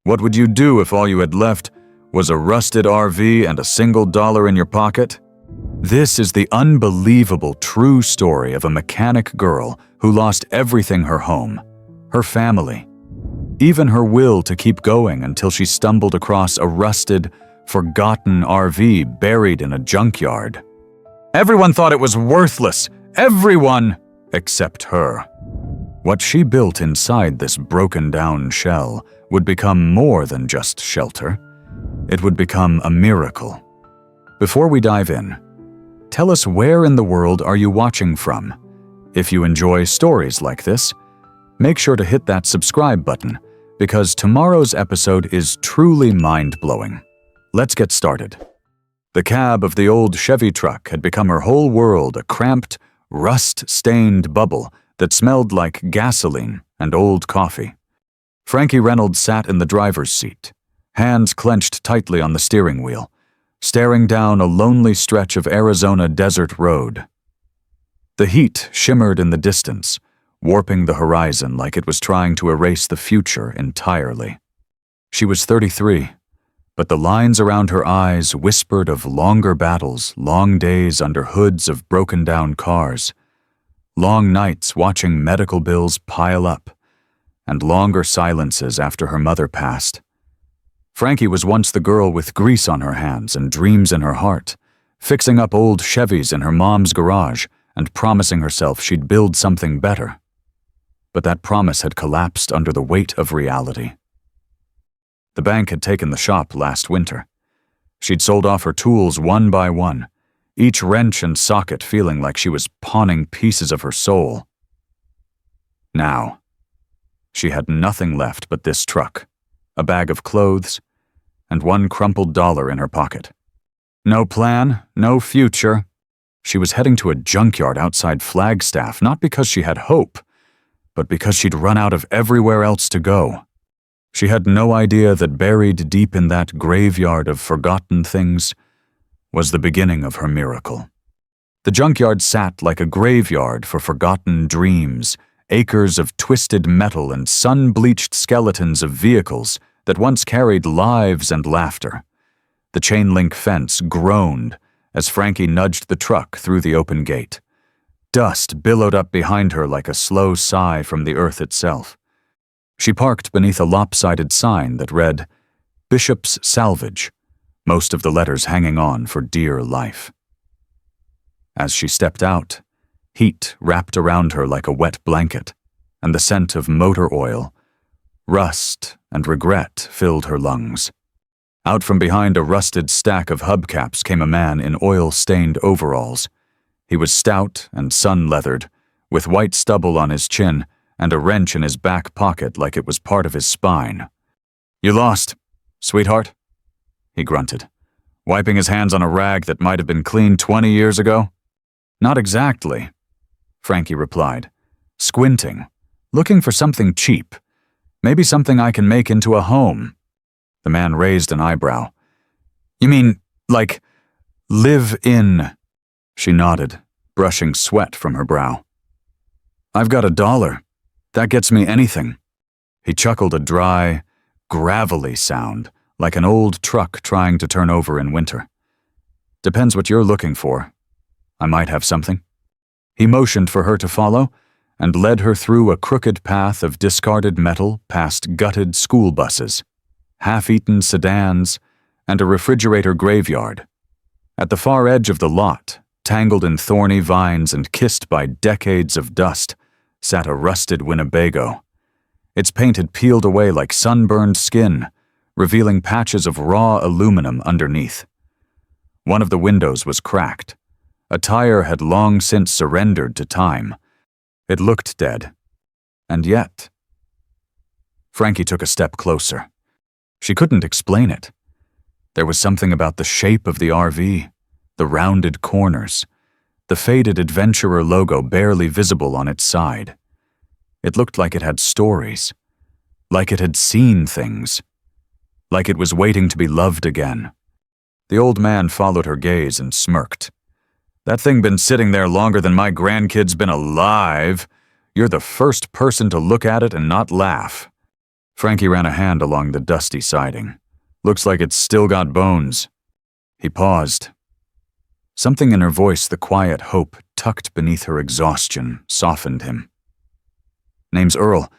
What would you do if all you had left was a rusted RV and a single dollar in your pocket? This is the unbelievable true story of a mechanic girl who lost everything: her home, her family, even her will to keep going, until she stumbled across a rusted, forgotten RV buried in a junkyard. Everyone thought it was worthless. Everyone except her. What she built inside this broken-down shell would become more than just shelter. It would become a miracle. Before we dive in, tell us, where in the world are you watching from? If you enjoy stories like this, make sure to hit that subscribe button, because tomorrow's episode is truly mind-blowing. Let's get started. The cab of the old Chevy truck had become her whole world, a cramped, rust-stained bubble that smelled like gasoline and old coffee. Frankie Reynolds sat in the driver's seat, hands clenched tightly on the steering wheel, staring down a lonely stretch of Arizona desert road. The heat shimmered in the distance, warping the horizon like it was trying to erase the future entirely. She was 33, but the lines around her eyes whispered of longer battles, long days under hoods of broken-down cars, long nights watching medical bills pile up, and longer silences after her mother passed. Frankie was once the girl with grease on her hands and dreams in her heart, fixing up old Chevys in her mom's garage and promising herself she'd build something better. But that promise had collapsed under the weight of reality. The bank had taken the shop last winter. She'd sold off her tools one by one, each wrench and socket feeling like she was pawning pieces of her soul. Now, she had nothing left but this truck, a bag of clothes, and one crumpled dollar in her pocket. No plan, no future. She was heading to a junkyard outside Flagstaff, not because she had hope, but because she'd run out of everywhere else to go. She had no idea that buried deep in that graveyard of forgotten things was the beginning of her miracle. The junkyard sat like a graveyard for forgotten dreams, acres of twisted metal and sun-bleached skeletons of vehicles that once carried lives and laughter. The chain-link fence groaned as Frankie nudged the truck through the open gate. Dust billowed up behind her like a slow sigh from the earth itself. She parked beneath a lopsided sign that read, "Bishop's Salvage," most of the letters hanging on for dear life. As she stepped out, heat wrapped around her like a wet blanket, and the scent of motor oil, rust, and regret filled her lungs. Out from behind a rusted stack of hubcaps came a man in oil-stained overalls. He was stout and sun-leathered, with white stubble on his chin and a wrench in his back pocket like it was part of his spine. "You lost, sweetheart?" he grunted, wiping his hands on a rag that might have been cleaned 20 years ago. "Not exactly," Frankie replied, squinting, looking for something cheap, maybe something I can make into a home. The man raised an eyebrow. "You mean, like, live in?" She nodded, brushing sweat from her brow. "I've got $1. That gets me anything." He chuckled a dry, gravelly sound, like an old truck trying to turn over in winter. "Depends what you're looking for. I might have something." He motioned for her to follow and led her through a crooked path of discarded metal past gutted school buses, half-eaten sedans, and a refrigerator graveyard. At the far edge of the lot, tangled in thorny vines and kissed by decades of dust, sat a rusted Winnebago. Its paint had peeled away like sunburned skin, revealing patches of raw aluminum underneath. One of the windows was cracked. A tire had long since surrendered to time. It looked dead. And yet... Frankie took a step closer. She couldn't explain it. There was something about the shape of the RV, the rounded corners, the faded adventurer logo barely visible on its side. It looked like it had stories, like it had seen things, like it was waiting to be loved again. The old man followed her gaze and smirked. "That thing been sitting there longer than my grandkid's been alive. You're the first person to look at it and not laugh." Frankie ran a hand along the dusty siding. Looks like it's still got bones. He paused. Something in her voice, the quiet hope tucked beneath her exhaustion, softened him. Name's Earl,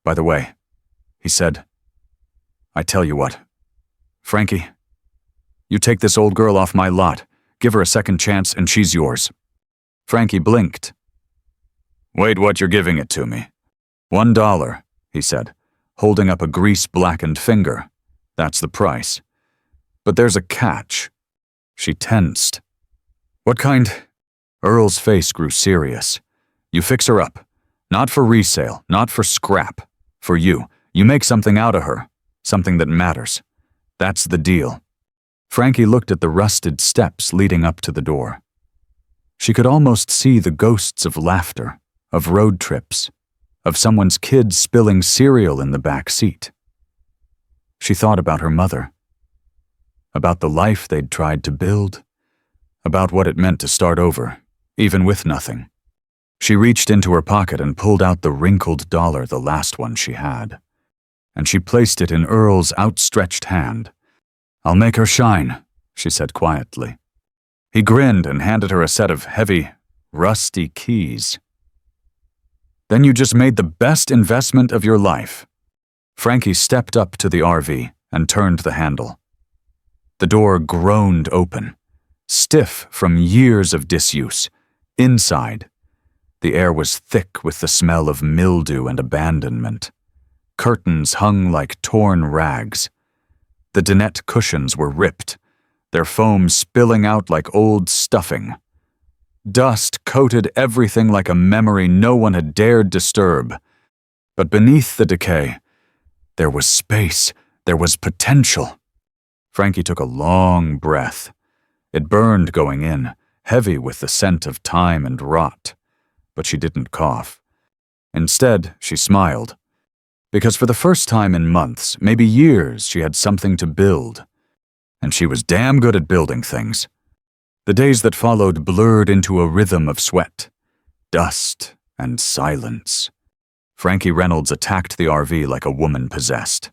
by the way, he said. I tell you what, Frankie, you take this old girl off my lot, give her a second chance, and she's yours. Frankie blinked. Wait what you're giving it to me. $1, he said, holding up a grease-blackened finger. That's the price. But there's a catch. She tensed. What kind? Earl's face grew serious. You fix her up. Not for resale, not for scrap. For you. You make something out of her. Something that matters. That's the deal. Frankie looked at the rusted steps leading up to the door. She could almost see the ghosts of laughter, of road trips, of someone's kid spilling cereal in the back seat. She thought about her mother, about the life they'd tried to build, about what it meant to start over, even with nothing. She reached into her pocket and pulled out the wrinkled dollar, the last one she had, and she placed it in Earl's outstretched hand. I'll make her shine, she said quietly. He grinned and handed her a set of heavy, rusty keys. Then you just made the best investment of your life. Frankie stepped up to the RV and turned the handle. The door groaned open, stiff from years of disuse. Inside, the air was thick with the smell of mildew and abandonment. Curtains hung like torn rags. The dinette cushions were ripped, their foam spilling out like old stuffing. Dust coated everything like a memory no one had dared disturb. But beneath the decay, there was space, there was potential. Frankie took a long breath. It burned going in, heavy with the scent of time and rot. But she didn't cough. Instead, she smiled. Because for the first time in months, maybe years, she had something to build. And she was damn good at building things. The days that followed blurred into a rhythm of sweat, dust, and silence. Frankie Reynolds attacked the RV like a woman possessed.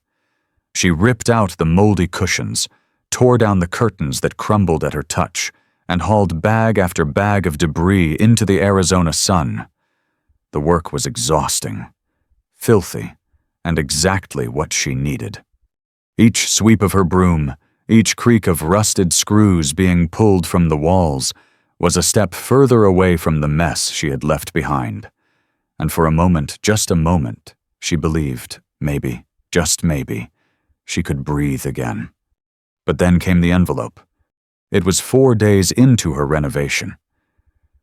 She ripped out the moldy cushions, tore down the curtains that crumbled at her touch, and hauled bag after bag of debris into the Arizona sun. The work was exhausting, filthy, and exactly what she needed. Each sweep of her broom, each creak of rusted screws being pulled from the walls, was a step further away from the mess she had left behind. And for a moment, just a moment, she believed, maybe, just maybe, she could breathe again. But then came the envelope. It was 4 days into her renovation.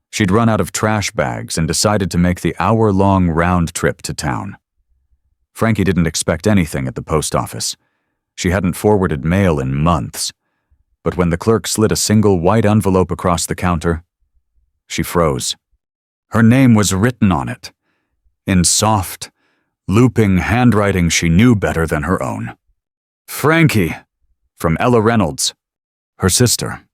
She'd run out of trash bags and decided to make the hour-long round trip to town. Frankie didn't expect anything at the post office. She hadn't forwarded mail in months. But when the clerk slid a single white envelope across the counter, she froze. Her name was written on it, in soft, looping handwriting she knew better than her own. Frankie, from Ella Reynolds, her sister.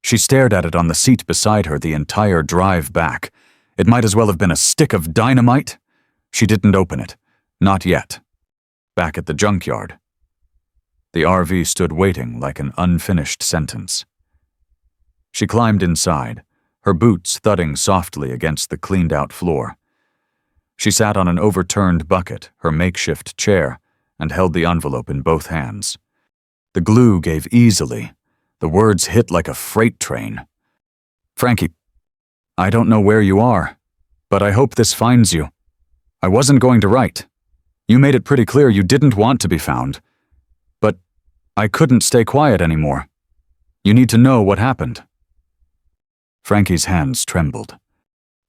She stared at it on the seat beside her the entire drive back. It might as well have been a stick of dynamite. She didn't open it. Not yet. Back at the junkyard. The RV stood waiting like an unfinished sentence. She climbed inside, her boots thudding softly against the cleaned-out floor. She sat on an overturned bucket, her makeshift chair, and held the envelope in both hands. The glue gave easily. The words hit like a freight train. Frankie, I don't know where you are, but I hope this finds you. I wasn't going to write. You made it pretty clear you didn't want to be found. But I couldn't stay quiet anymore. You need to know what happened. Frankie's hands trembled.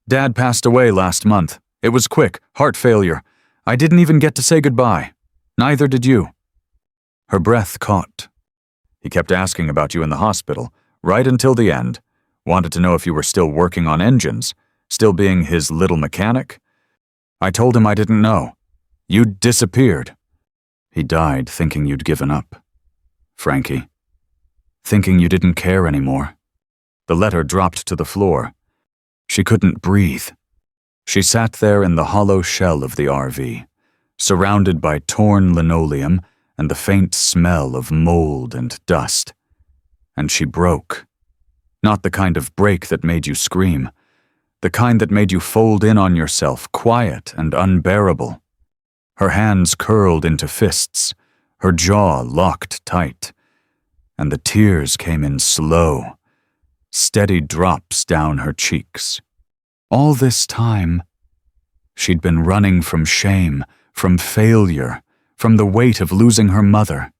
Dad passed away last month. It was quick, heart failure. I didn't even get to say goodbye. Neither did you. Her breath caught. He kept asking about you in the hospital, right until the end. Wanted to know if you were still working on engines, still being his little mechanic. I told him I didn't know. You'd disappeared. He died thinking you'd given up. Frankie. Thinking you didn't care anymore. The letter dropped to the floor. She couldn't breathe. She sat there in the hollow shell of the RV, surrounded by torn linoleum and the faint smell of mold and dust. And she broke. Not the kind of break that made you scream, the kind that made you fold in on yourself, quiet and unbearable. Her hands curled into fists, her jaw locked tight, and the tears came in slow, steady drops down her cheeks. All this time, she'd been running from shame, from failure, from the weight of losing her mother.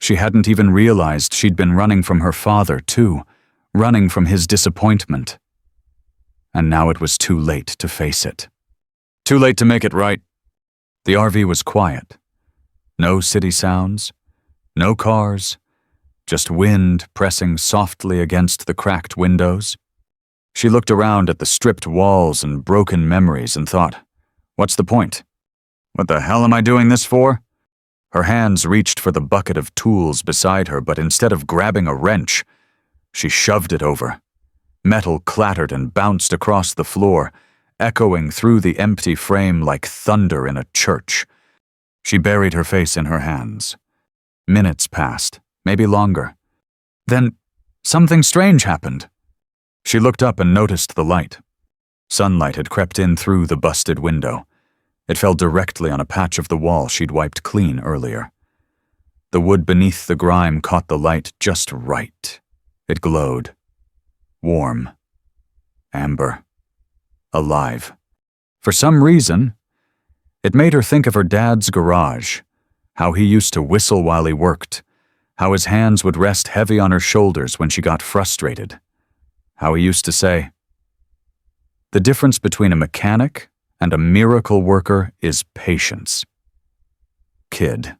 She hadn't even realized she'd been running from her father, too, running from his disappointment. And now it was too late to face it. Too late to make it right. The RV was quiet. No city sounds, no cars, just wind pressing softly against the cracked windows. She looked around at the stripped walls and broken memories and thought, what's the point? What the hell am I doing this for? Her hands reached for the bucket of tools beside her, but instead of grabbing a wrench, she shoved it over. Metal clattered and bounced across the floor, echoing through the empty frame like thunder in a church. She buried her face in her hands. Minutes passed, maybe longer. Then, something strange happened. She looked up and noticed the light. Sunlight had crept in through the busted window. It fell directly on a patch of the wall she'd wiped clean earlier. The wood beneath the grime caught the light just right. It glowed. Warm. Amber. Alive. For some reason, it made her think of her dad's garage, how he used to whistle while he worked, how his hands would rest heavy on her shoulders when she got frustrated, how he used to say, "The difference between a mechanic and a miracle worker is patience." Kid.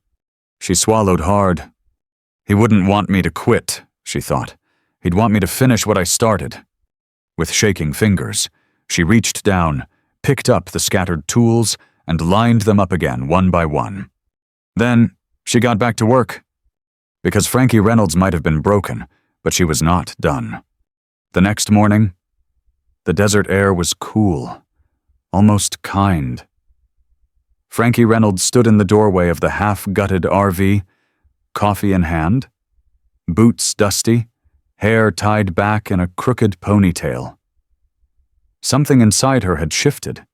She swallowed hard. He wouldn't want me to quit, she thought. He'd want me to finish what I started. With shaking fingers, she reached down, picked up the scattered tools, and lined them up again one by one. Then, she got back to work. Because Frankie Reynolds might have been broken, but she was not done. The next morning, the desert air was cool, almost kind. Frankie Reynolds stood in the doorway of the half-gutted RV, coffee in hand, boots dusty, hair tied back in a crooked ponytail. Something inside her had shifted.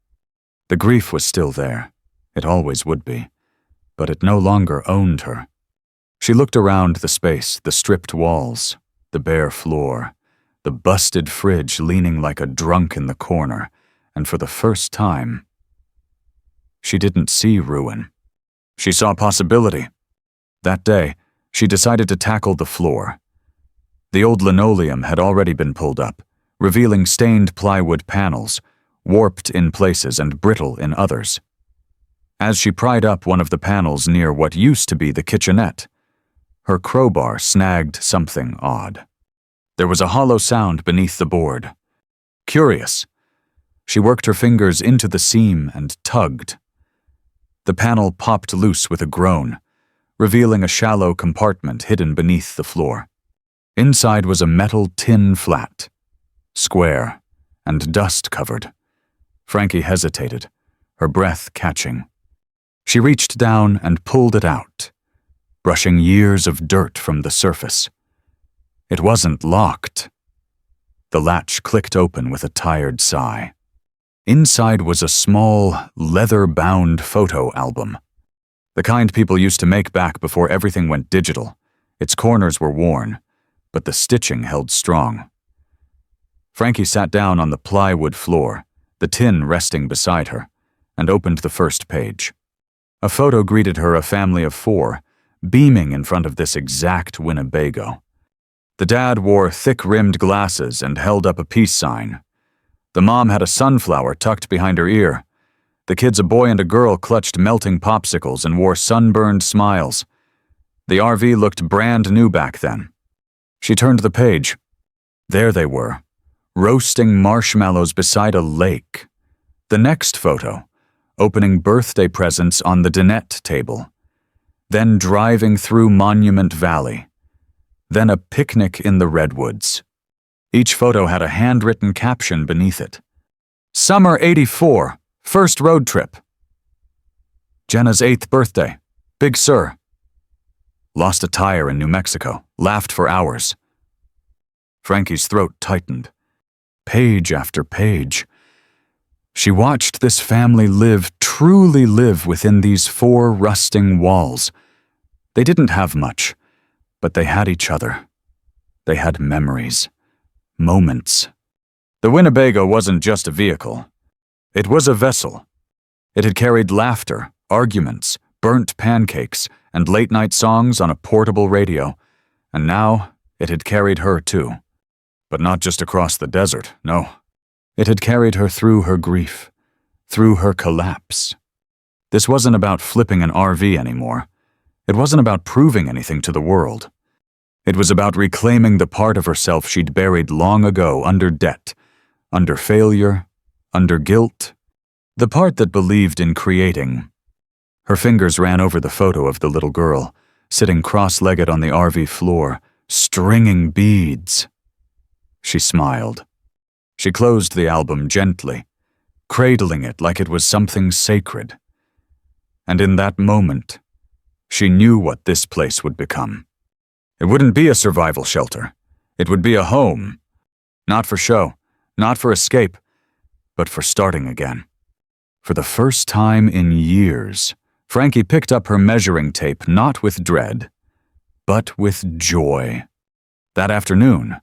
The grief was still there. It always would be. But it no longer owned her. She looked around the space, the stripped walls, the bare floor, the busted fridge leaning like a drunk in the corner, and for the first time, she didn't see ruin. She saw possibility. That day, she decided to tackle the floor. The old linoleum had already been pulled up, revealing stained plywood panels, warped in places and brittle in others. As she pried up one of the panels near what used to be the kitchenette, her crowbar snagged something odd. There was a hollow sound beneath the board. Curious, she worked her fingers into the seam and tugged. The panel popped loose with a groan, revealing a shallow compartment hidden beneath the floor. Inside was a metal tin flat, square, and dust-covered. Frankie hesitated, her breath catching. She reached down and pulled it out, brushing years of dirt from the surface. It wasn't locked. The latch clicked open with a tired sigh. Inside was a small, leather-bound photo album. The kind people used to make back before everything went digital. Its corners were worn, but the stitching held strong. Frankie sat down on the plywood floor, the tin resting beside her, and opened the first page. A photo greeted her, a family of 4, beaming in front of this exact Winnebago. The dad wore thick-rimmed glasses and held up a peace sign. The mom had a sunflower tucked behind her ear. The kids, a boy and a girl, clutched melting popsicles and wore sunburned smiles. The RV looked brand new back then. She turned the page. There they were, roasting marshmallows beside a lake. The next photo, opening birthday presents on the dinette table. Then driving through Monument Valley. Then a picnic in the redwoods. Each photo had a handwritten caption beneath it. Summer '84, first road trip. Jenna's 8th birthday. Big Sur. Lost a tire in New Mexico. Laughed for hours. Frankie's throat tightened. Page after page. She watched this family truly live within these 4 rusting walls. They didn't have much, but they had each other. They had memories. Moments. The Winnebago wasn't just a vehicle. It was a vessel. It had carried laughter, arguments, burnt pancakes, and late-night songs on a portable radio, and now it had carried her too. But not just across the desert, no. It had carried her through her grief, through her collapse. This wasn't about flipping an RV anymore. It wasn't about proving anything to the world. It was about reclaiming the part of herself she'd buried long ago under debt, under failure, under guilt, the part that believed in creating. Her fingers ran over the photo of the little girl, sitting cross-legged on the RV floor, stringing beads. She smiled. She closed the album gently, cradling it like it was something sacred. And in that moment, she knew what this place would become. It wouldn't be a survival shelter. It would be a home. Not for show, not for escape, but for starting again. For the first time in years, Frankie picked up her measuring tape not with dread, but with joy. That afternoon,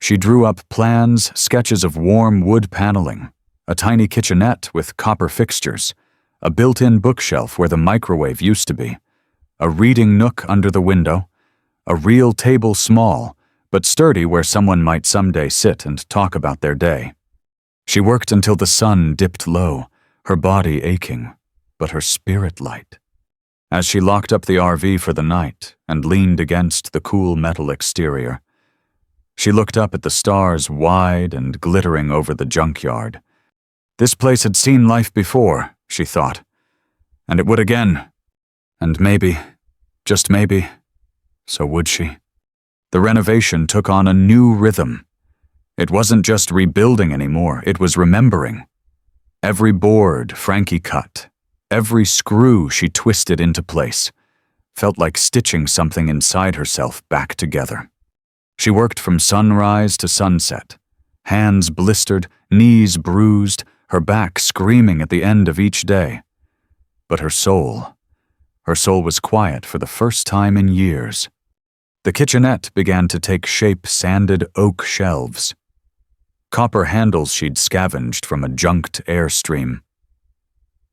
she drew up plans, sketches of warm wood paneling, a tiny kitchenette with copper fixtures, a built-in bookshelf where the microwave used to be, a reading nook under the window, a real table small, but sturdy where someone might someday sit and talk about their day. She worked until the sun dipped low, her body aching, but her spirit light. As she locked up the RV for the night and leaned against the cool metal exterior, she looked up at the stars wide and glittering over the junkyard. This place had seen life before, she thought, and it would again. And maybe, just maybe, so would she. The renovation took on a new rhythm. It wasn't just rebuilding anymore, it was remembering. Every board Frankie cut, every screw she twisted into place, felt like stitching something inside herself back together. She worked from sunrise to sunset, hands blistered, knees bruised, her back screaming at the end of each day. But her soul was quiet for the first time in years. The kitchenette began to take shape sanded oak shelves, copper handles she'd scavenged from a junked airstream.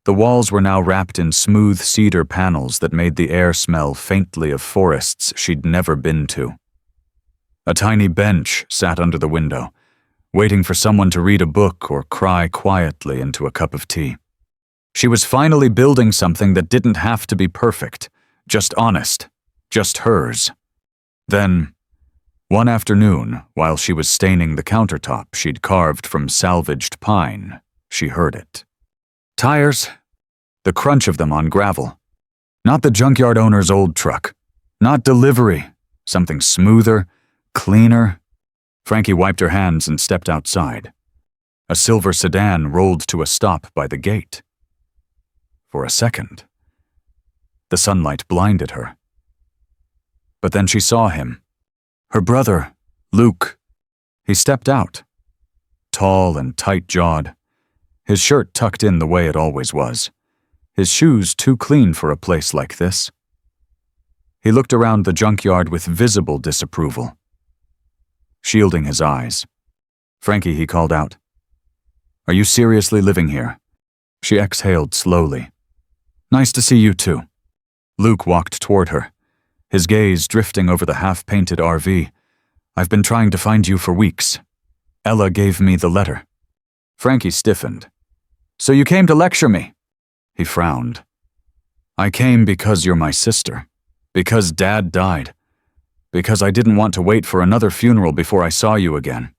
The walls were now wrapped in smooth cedar panels that made the air smell faintly of forests she'd never been to. A tiny bench sat under the window, waiting for someone to read a book or cry quietly into a cup of tea. She was finally building something that didn't have to be perfect, just honest, just hers. Then, one afternoon, while she was staining the countertop she'd carved from salvaged pine, she heard it. Tires, the crunch of them on gravel. Not the junkyard owner's old truck. Not delivery, something smoother, cleaner. Frankie wiped her hands and stepped outside. A silver sedan rolled to a stop by the gate. For a second, the sunlight blinded her. But then she saw him. Her brother, Luke. He stepped out, tall and tight-jawed, his shirt tucked in the way it always was, his shoes too clean for a place like this. He looked around the junkyard with visible disapproval. Shielding his eyes, "Frankie," he called out. "Are you seriously living here?" She exhaled slowly. "Nice to see you too." Luke walked toward her, his gaze drifting over the half-painted RV. "I've been trying to find you for weeks. Ella gave me the letter." Frankie stiffened. "So you came to lecture me?" He frowned. "I came because you're my sister. Because Dad died. Because I didn't want to wait for another funeral before I saw you again."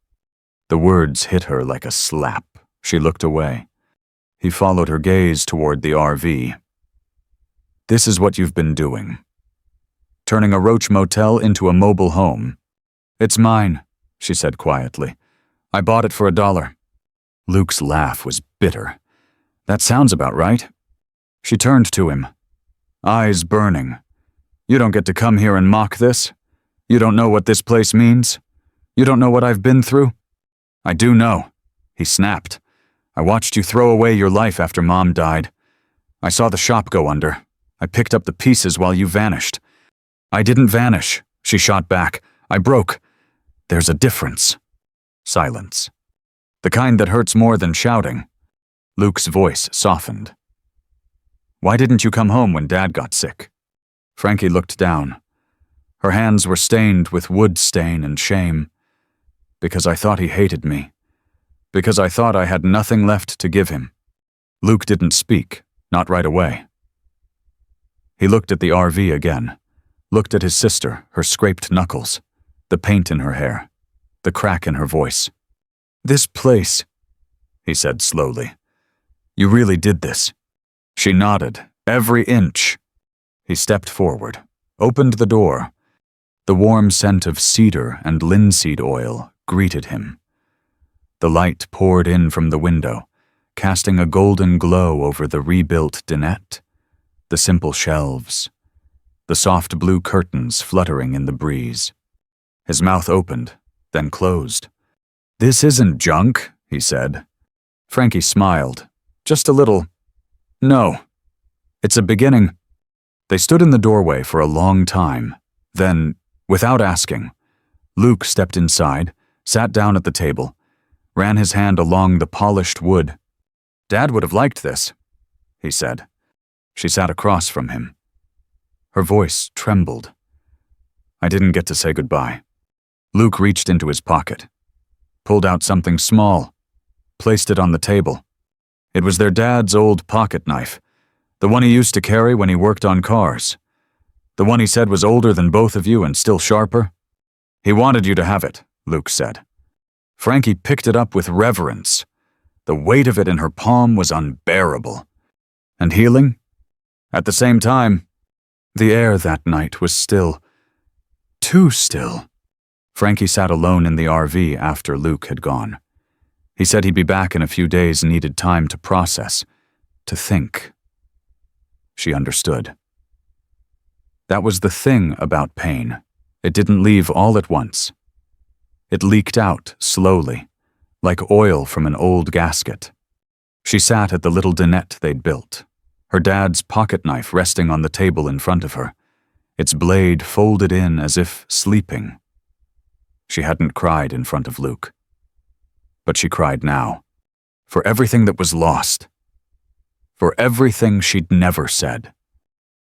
The words hit her like a slap. She looked away. He followed her gaze toward the RV. "This is what you've been doing. Turning a roach motel into a mobile home." "It's mine," she said quietly. "I bought it for $1. Luke's laugh was bitter. "That sounds about right." She turned to him, eyes burning. You don't get to come here and mock this. You don't know what this place means. You don't know what I've been through. I do know, he snapped. I watched you throw away your life after Mom died. I saw the shop go under. I picked up the pieces while you vanished. I didn't vanish, she shot back. I broke. There's a difference. Silence. The kind that hurts more than shouting. Luke's voice softened. Why didn't you come home when Dad got sick? Frankie looked down. Her hands were stained with wood stain and shame. Because I thought he hated me. Because I thought I had nothing left to give him. Luke didn't speak, not right away. He looked at the RV again, looked at his sister, her scraped knuckles, the paint in her hair, the crack in her voice. This place, he said slowly. You really did this. She nodded, every inch. He stepped forward, opened the door. The warm scent of cedar and linseed oil greeted him. The light poured in from the window, casting a golden glow over the rebuilt dinette, the simple shelves, the soft blue curtains fluttering in the breeze. His mouth opened, then closed. This isn't junk, he said. Frankie smiled, just a little. No. It's a beginning. They stood in the doorway for a long time. Then, without asking, Luke stepped inside, sat down at the table, ran his hand along the polished wood. Dad would have liked this, he said. She sat across from him. Her voice trembled. I didn't get to say goodbye. Luke reached into his pocket, pulled out something small, placed it on the table. It was their dad's old pocket knife, the one he used to carry when he worked on cars. The one he said was older than both of you and still sharper. He wanted you to have it, Luke said. Frankie picked it up with reverence. The weight of it in her palm was unbearable. And healing? At the same time, the air that night was still. Too still. Frankie sat alone in the RV after Luke had gone. He said he'd be back in a few days and needed time to process, to think. She understood. That was the thing about pain. It didn't leave all at once. It leaked out slowly, like oil from an old gasket. She sat at the little dinette they'd built, her dad's pocket knife resting on the table in front of her, its blade folded in as if sleeping. She hadn't cried in front of Luke. But she cried now, for everything that was lost, for everything she'd never said.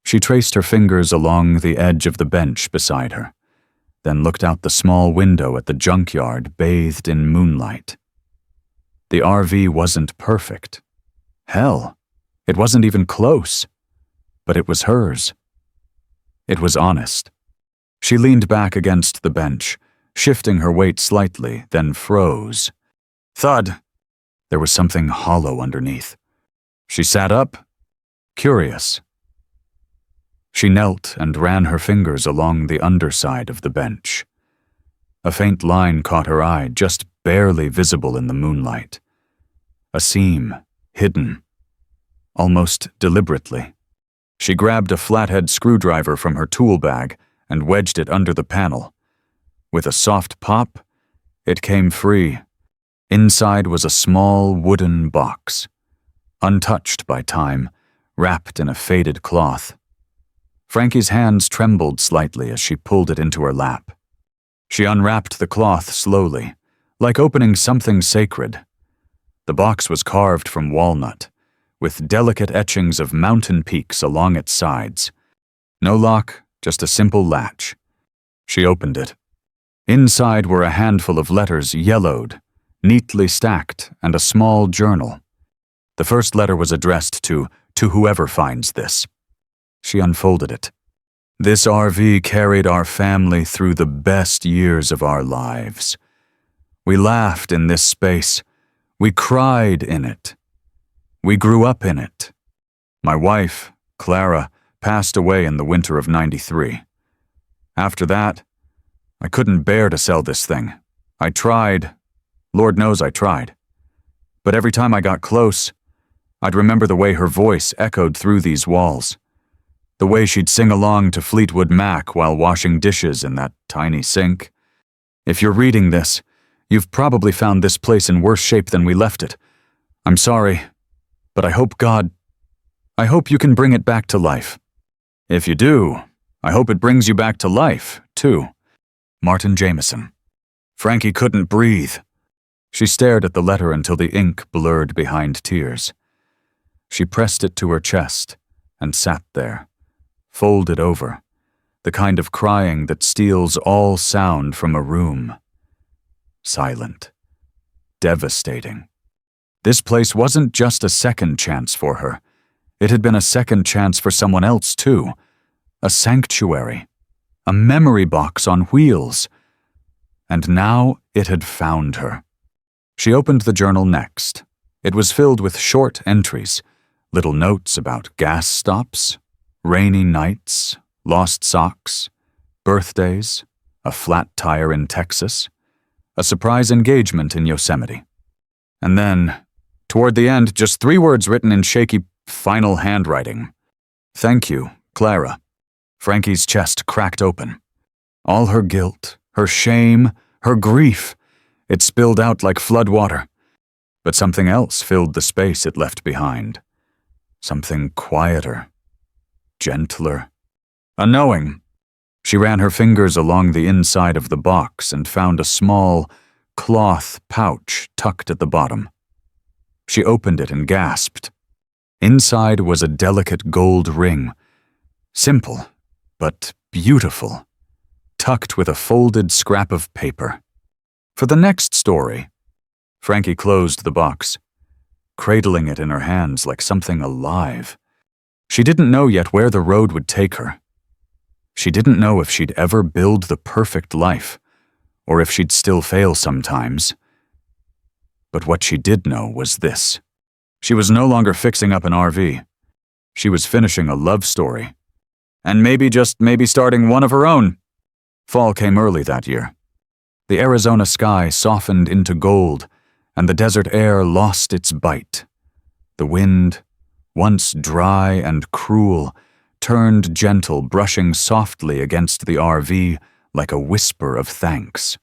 She traced her fingers along the edge of the bench beside her, then looked out the small window at the junkyard bathed in moonlight. The RV wasn't perfect. Hell, it wasn't even close. But it was hers. It was honest. She leaned back against the bench, shifting her weight slightly, then froze. Thud! There was something hollow underneath. She sat up, curious. She knelt and ran her fingers along the underside of the bench. A faint line caught her eye, just barely visible in the moonlight. A seam, hidden, almost deliberately. She grabbed a flathead screwdriver from her tool bag and wedged it under the panel. With a soft pop, it came free. Inside was a small wooden box, untouched by time, wrapped in a faded cloth. Frankie's hands trembled slightly as she pulled it into her lap. She unwrapped the cloth slowly, like opening something sacred. The box was carved from walnut, with delicate etchings of mountain peaks along its sides. No lock, just a simple latch. She opened it. Inside were a handful of letters yellowed, neatly stacked, and a small journal. The first letter was addressed to whoever finds this. She unfolded it. This RV carried our family through the best years of our lives. We laughed in this space. We cried in it. We grew up in it. My wife, Clara, passed away in the winter of '93. After that, I couldn't bear to sell this thing. I tried. Lord knows I tried. But every time I got close, I'd remember the way her voice echoed through these walls, the way she'd sing along to Fleetwood Mac while washing dishes in that tiny sink. If you're reading this, you've probably found this place in worse shape than we left it. I'm sorry, but I hope you can bring it back to life. If you do, I hope it brings you back to life, too. Martin Jameson. Frankie couldn't breathe. She stared at the letter until the ink blurred behind tears. She pressed it to her chest and sat there, folded over, the kind of crying that steals all sound from a room. Silent. Devastating. This place wasn't just a second chance for her. It had been a second chance for someone else, too. A sanctuary. A memory box on wheels. And now it had found her. She opened the journal next. It was filled with short entries, little notes about gas stops, rainy nights, lost socks, birthdays, a flat tire in Texas, a surprise engagement in Yosemite. And then, toward the end, just 3 words written in shaky, final handwriting. Thank you, Clara. Frankie's chest cracked open. All her guilt, her shame, her grief, it spilled out like floodwater. But something else filled the space it left behind. Something quieter, gentler, a knowing. She ran her fingers along the inside of the box and found a small, cloth pouch tucked at the bottom. She opened it and gasped. Inside was a delicate gold ring, simple but beautiful, tucked with a folded scrap of paper. For the next story, Frankie closed the box, cradling it in her hands like something alive. She didn't know yet where the road would take her. She didn't know if she'd ever build the perfect life, or if she'd still fail sometimes. But what she did know was this. She was no longer fixing up an RV. She was finishing a love story. And maybe, just maybe, starting one of her own. Fall came early that year. The Arizona sky softened into gold, and the desert air lost its bite. The wind, once dry and cruel, turned gentle, brushing softly against the RV like a whisper of thanks.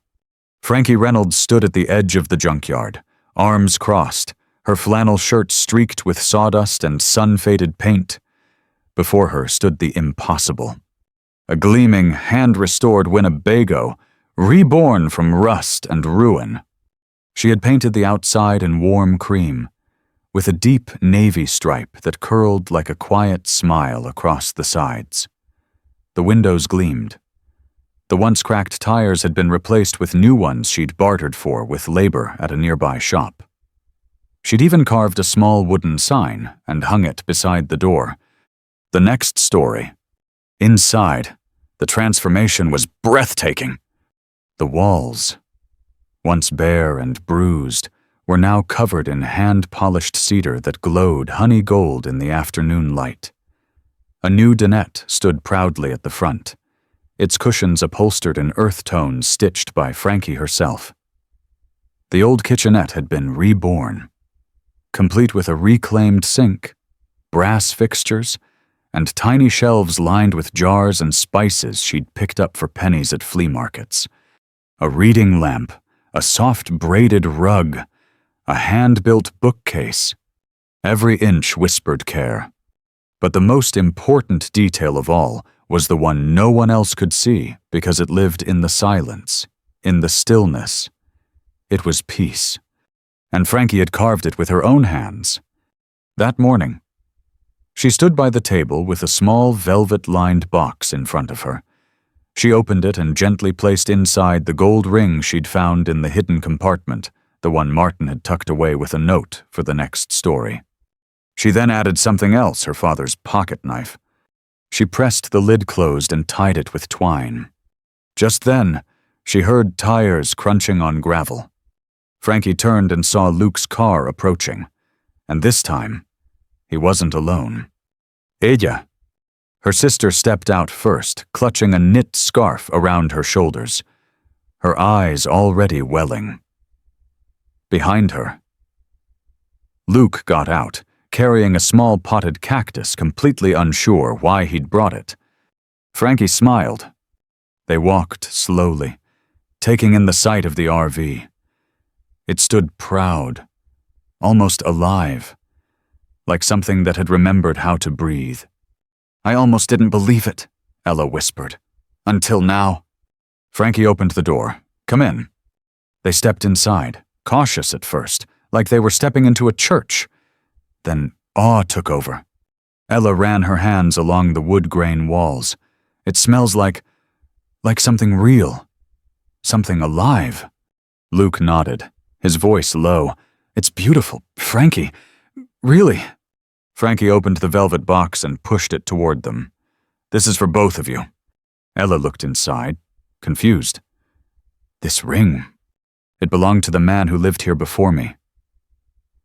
Frankie Reynolds stood at the edge of the junkyard, arms crossed, her flannel shirt streaked with sawdust and sun-faded paint. Before her stood the impossible. A gleaming, hand-restored Winnebago, reborn from rust and ruin. She had painted the outside in warm cream, with a deep navy stripe that curled like a quiet smile across the sides. The windows gleamed. The once cracked tires had been replaced with new ones she'd bartered for with labor at a nearby shop. She'd even carved a small wooden sign and hung it beside the door. The next story. Inside, the transformation was breathtaking. The walls, once bare and bruised, were now covered in hand-polished cedar that glowed honey gold in the afternoon light. A new dinette stood proudly at the front, its cushions upholstered in earth tones stitched by Frankie herself. The old kitchenette had been reborn, complete with a reclaimed sink, brass fixtures, and tiny shelves lined with jars and spices she'd picked up for pennies at flea markets. A reading lamp, a soft braided rug, a hand-built bookcase. Every inch whispered care. But the most important detail of all was the one no one else could see because it lived in the silence, in the stillness. It was peace. And Frankie had carved it with her own hands. That morning, she stood by the table with a small velvet-lined box in front of her. She opened it and gently placed inside the gold ring she'd found in the hidden compartment, the one Martin had tucked away with a note for the next story. She then added something else, her father's pocket knife. She pressed the lid closed and tied it with twine. Just then, she heard tires crunching on gravel. Frankie turned and saw Luke's car approaching, and this time, he wasn't alone. Ella. Her sister stepped out first, clutching a knit scarf around her shoulders, her eyes already welling. Behind her, Luke got out, carrying a small potted cactus, completely unsure why he'd brought it. Frankie smiled. They walked slowly, taking in the sight of the RV. It stood proud, almost alive, like something that had remembered how to breathe. "I almost didn't believe it," Ella whispered. "Until now." Frankie opened the door. "Come in." They stepped inside, cautious at first, like they were stepping into a church. Then awe took over. Ella ran her hands along the wood grain walls. "It smells like something real. Something alive." Luke nodded, his voice low. "It's beautiful, Frankie. Really." Frankie opened the velvet box and pushed it toward them. "This is for both of you." Ella looked inside, confused. "This ring. It belonged to the man who lived here before me,"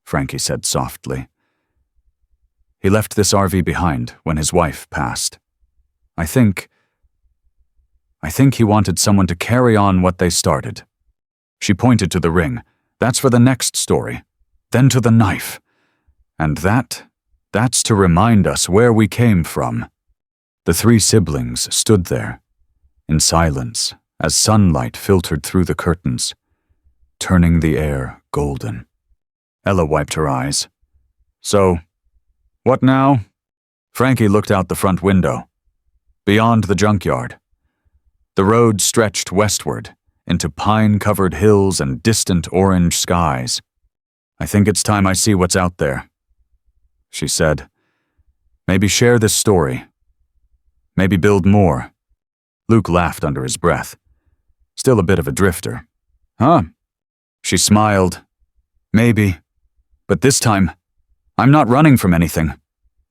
Frankie said softly. "He left this RV behind when his wife passed. I think he wanted someone to carry on what they started." She pointed to the ring. "That's for the next story. Then to the knife. And that's to remind us where we came from." The three siblings stood there, in silence, as sunlight filtered through the curtains, turning the air golden. Ella wiped her eyes. "So, what now?" Frankie looked out the front window. Beyond the junkyard, the road stretched westward into pine-covered hills and distant orange skies. "I think it's time I see what's out there," she said. "Maybe share this story. Maybe build more." Luke laughed under his breath. Still a bit of a drifter. "Huh?" She smiled. "Maybe. But this time, I'm not running from anything.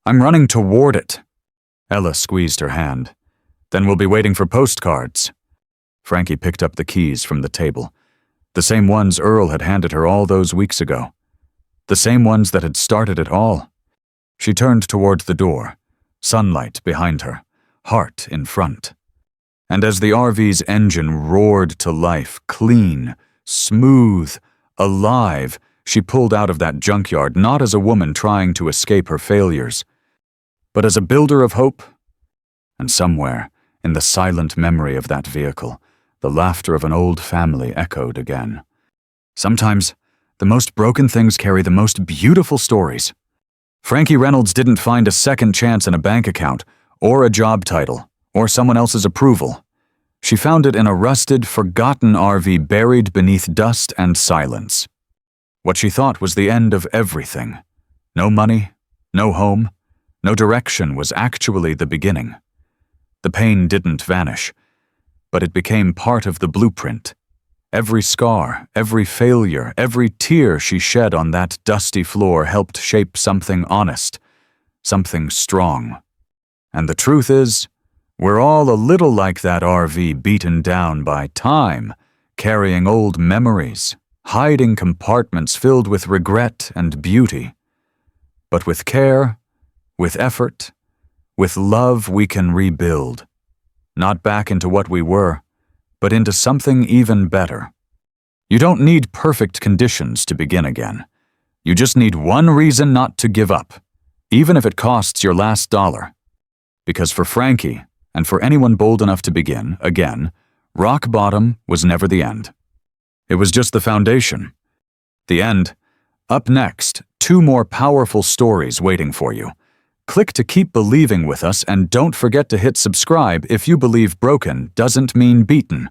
I'm running toward it." Ella squeezed her hand. "Then we'll be waiting for postcards." Frankie picked up the keys from the table. The same ones Earl had handed her all those weeks ago. The same ones that had started it all. She turned toward the door, sunlight behind her, heart in front. And as the RV's engine roared to life, clean, smooth, alive, she pulled out of that junkyard not as a woman trying to escape her failures, but as a builder of hope. And somewhere, in the silent memory of that vehicle, the laughter of an old family echoed again. Sometimes, the most broken things carry the most beautiful stories. Frankie Reynolds didn't find a second chance in a bank account, or a job title, or someone else's approval. She found it in a rusted, forgotten RV buried beneath dust and silence. What she thought was the end of everything. No money, no home, no direction was actually the beginning. The pain didn't vanish, but it became part of the blueprint. Every scar, every failure, every tear she shed on that dusty floor helped shape something honest, something strong. And the truth is, we're all a little like that RV beaten down by time, carrying old memories, hiding compartments filled with regret and beauty. But with care, with effort, with love we can rebuild, not back into what we were, but into something even better. You don't need perfect conditions to begin again. You just need one reason not to give up, even if it costs your last dollar. Because for Frankie, and for anyone bold enough to begin again, rock bottom was never the end. It was just the foundation. The end. Up next, 2 more powerful stories waiting for you. Click to keep believing with us, and don't forget to hit subscribe if you believe broken doesn't mean beaten.